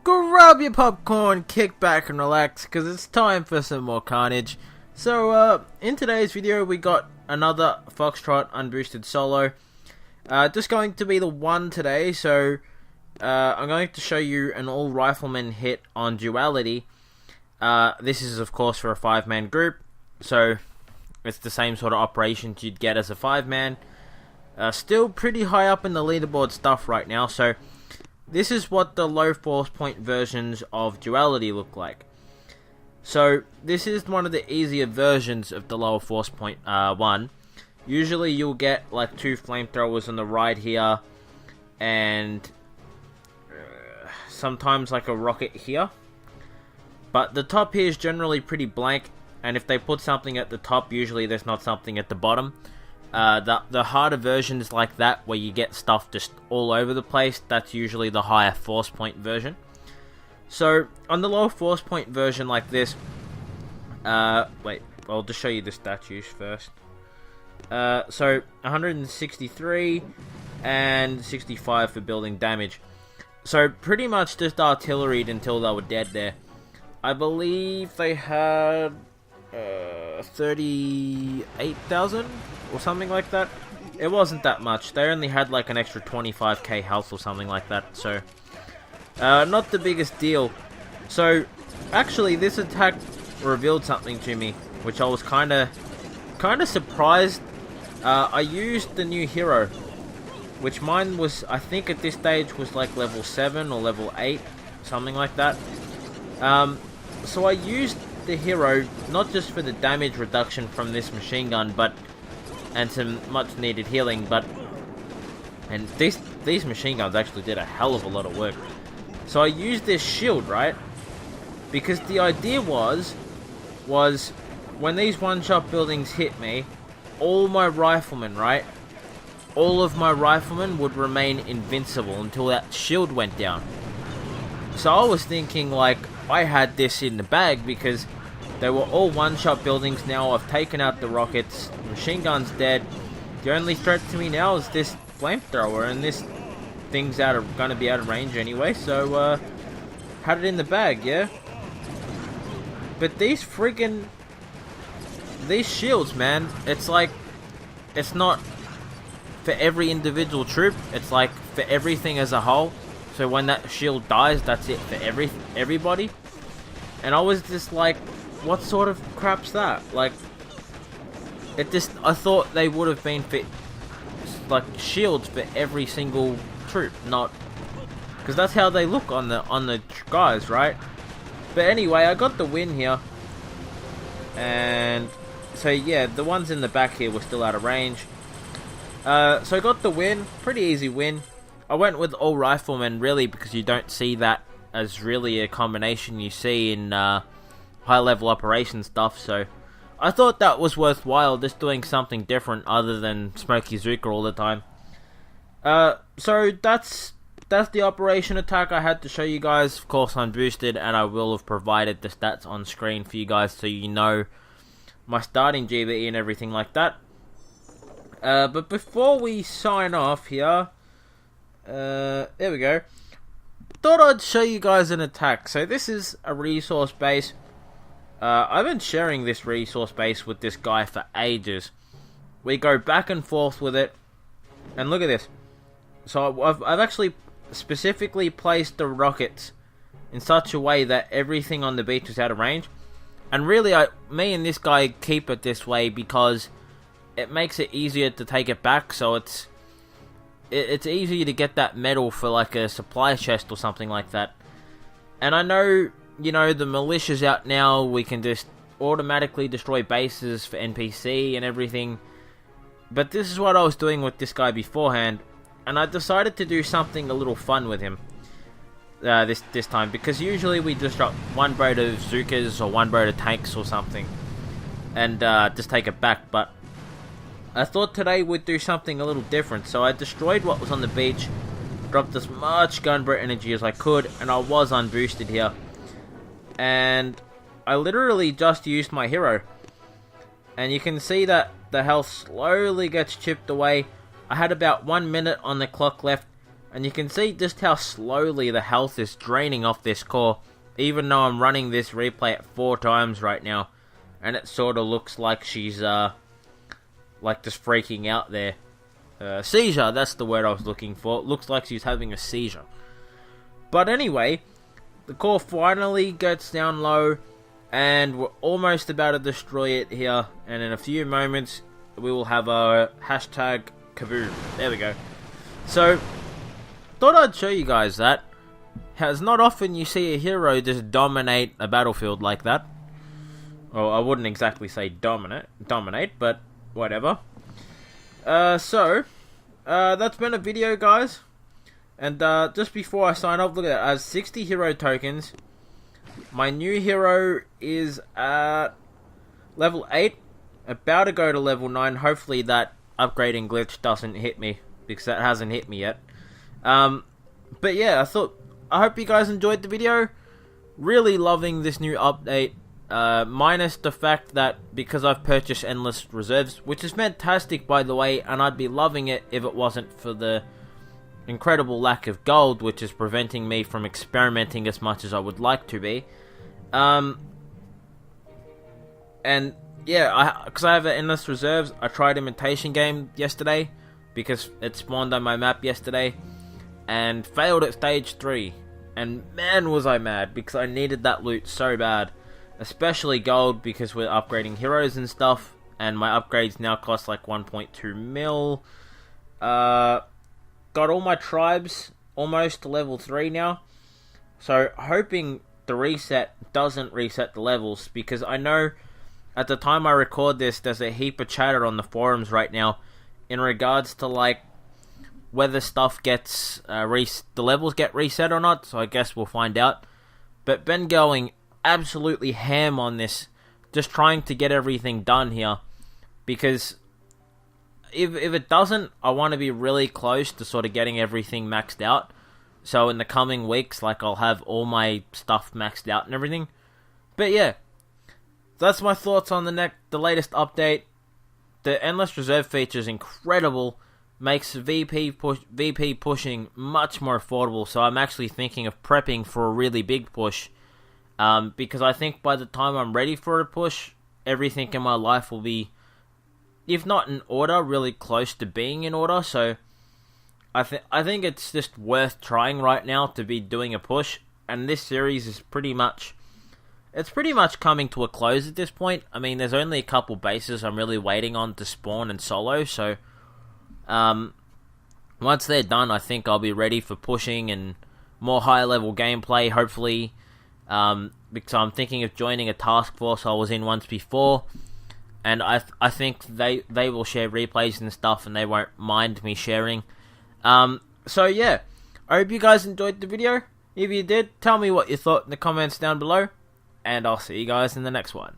Grab your popcorn, kick back and relax, because it's time for some more Karnage. So, in today's video we got another Foxtrot Unboosted solo. Just going to be the one today, so I'm going to show you an all-rifleman hit on Duality. This is of course for a 5-man group, so it's the same sort of operations you'd get as a 5-man. Still pretty high up in the leaderboard stuff right now, so this is what the low force point versions of Duality look like. So this is one of the easier versions of the lower force point one. Usually you'll get like 2 flamethrowers on the right here, and sometimes like a rocket here. But the top here is generally pretty blank, and if they put something at the top, usually there's not something at the bottom. The harder versions like that, where you get stuff just all over the place, that's usually the higher force point version. So, on the lower force point version like this, wait, I'll just show you the statues first. So, 163 and 65 for building damage. So, pretty much just artilleried until they were dead there. I believe they had 38,000 or something like that. It wasn't that much. They only had like an extra 25k health or something like that, so not the biggest deal. So actually this attack revealed something to me, which I was kind of surprised. I used the new hero, which mine was, I think at this stage was like level 7 or level 8, something like that. So I used the hero not just for the damage reduction from this machine gun, and some much needed healing, and these machine guns actually did a hell of a lot of work. So I used this shield, right? Because the idea was when these one-shot buildings hit me, all my riflemen, right? All of my riflemen would remain invincible until that shield went down. So I was thinking, like, I had this in the bag because they were all one-shot buildings. Now I've taken out the rockets, the machine gun's dead. The only threat to me now is this flamethrower, and this thing's gonna be out of range anyway, so had it in the bag, yeah? But these shields, man, it's like, it's not for every individual troop, it's like for everything as a whole. So when that shield dies, that's it for everybody. And I was just like, what sort of crap's that? Like, I thought they would have been fit, like, shields for every single troop, not, because that's how they look on the guys, right? But anyway, I got the win here, and so yeah, the ones in the back here were still out of range. So I got the win, pretty easy win. I went with all riflemen really because you don't see that as really a combination you see in high level operation stuff, so I thought that was worthwhile, just doing something different other than Smoky Zuka all the time. So that's the operation attack I had to show you guys. Of course unboosted, and I will have provided the stats on screen for you guys so you know my starting GBE and everything like that. But before we sign off here, there we go. Thought I'd show you guys an attack. So this is a resource base. I've been sharing this resource base with this guy for ages. We go back and forth with it, and look at this. So I've actually specifically placed the rockets in such a way that everything on the beach is out of range. And really, me and this guy keep it this way because it makes it easier to take it back. So it's easier to get that metal for like a supply chest or something like that. And I know, you know, the militia's out now, we can just automatically destroy bases for NPC and everything. But this is what I was doing with this guy beforehand, and I decided to do something a little fun with him this time, because usually we just drop one boat of Zukas or one boat of tanks or something and just take it back. But I thought today we'd do something a little different, so I destroyed what was on the beach, dropped as much gunboat energy as I could, and I was unboosted here. And I literally just used my hero. And you can see that the health slowly gets chipped away. I had about 1 minute on the clock left, And you can see just how slowly the health is draining off this core, even though I'm running this replay at 4 times right now. And it sort of looks like she's, like just freaking out there. Seizure, that's the word I was looking for. It looks like she's having a seizure. But anyway, the core finally gets down low, and we're almost about to destroy it here. And in a few moments, we will have a hashtag kaboom. There we go. So, thought I'd show you guys that. It's not often you see a hero just dominate a battlefield like that. Well, I wouldn't exactly say dominate, but whatever. So, that's been a video, guys. And just before I sign off, look at that. I have 60 hero tokens. My new hero is at level 8. About to go to level 9. Hopefully that upgrading glitch doesn't hit me, because that hasn't hit me yet. But yeah, I hope you guys enjoyed the video. Really loving this new update. Minus the fact that because I've purchased endless reserves, which is fantastic by the way, and I'd be loving it if it wasn't for the incredible lack of gold, which is preventing me from experimenting as much as I would like to be. And yeah, because I have endless reserves, I tried imitation game yesterday, because it spawned on my map yesterday, and failed at stage 3. And man was I mad, because I needed that loot so bad. Especially gold, because we're upgrading heroes and stuff, and my upgrades now cost like 1.2 mil. Got all my tribes almost to level 3 now. So hoping the reset doesn't reset the levels, because I know at the time I record this, there's a heap of chatter on the forums right now in regards to like whether stuff gets the levels get reset or not. So I guess we'll find out. But been going absolutely ham on this, just trying to get everything done here, because if it doesn't, I want to be really close to sort of getting everything maxed out. So in the coming weeks, like, I'll have all my stuff maxed out and everything. But yeah, that's my thoughts on the latest update. The endless reserve feature is incredible, makes VP pushing much more affordable. So I'm actually thinking of prepping for a really big push. Because I think by the time I'm ready for a push, everything in my life will be, if not in order, really close to being in order. So I think it's just worth trying right now to be doing a push. And this series is pretty much coming to a close at this point. I mean, there's only a couple bases I'm really waiting on to spawn and solo. So once they're done, I think I'll be ready for pushing and more high level gameplay, hopefully. Because I'm thinking of joining a task force I was in once before, and I think they will share replays and stuff, and they won't mind me sharing. So yeah, I hope you guys enjoyed the video. If you did, tell me what you thought in the comments down below, and I'll see you guys in the next one.